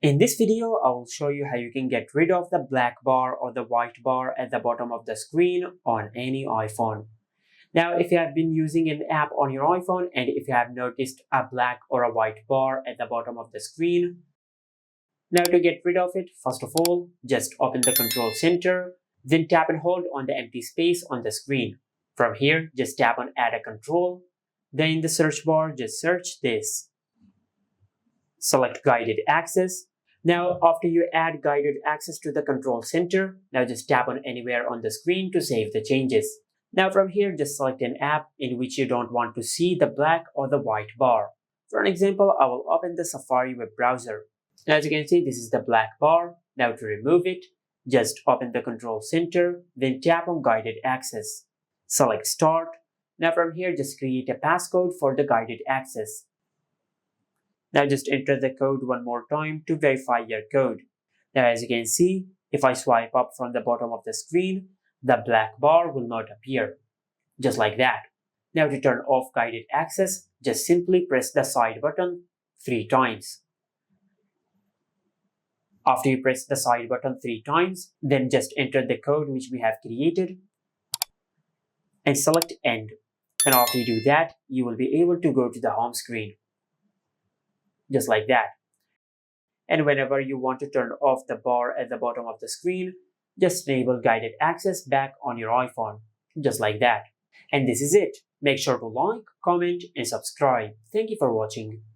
In this video, I will show you how you can get rid of the black bar or the white bar at the bottom of the screen on any iPhone. Now, if you have been using an app on your iPhone and if you have noticed a black or a white bar at the bottom of the screen, now to get rid of it, first of all, just open the control center, then tap and hold on the empty space on the screen. From here, just tap on add a control. Then in the search bar, just search this. Select guided access. Now, after you add guided access to the control center, now just tap on anywhere on the screen to save the changes. Now from here, just select an app in which you don't want to see the black or the white bar. For an example, I will open the Safari web browser. Now, as you can see, this is the black bar. Now to remove it, just open the control center, then tap on guided access. Select start. Now from here, just create a passcode for the guided access. Now just enter the code one more time to verify your code. Now as you can see, if I swipe up from the bottom of the screen, the black bar will not appear. Just like that. Now to turn off guided access, just simply press the side button 3 times. After you press the side button 3 times, then just enter the code which we have created and select end. And after you do that, you will be able to go to the home screen. Just like that. And whenever you want to turn off the bar at the bottom of the screen, just enable guided access back on your iPhone. Just like that. And this is it. Make sure to like, comment, and subscribe. Thank you for watching.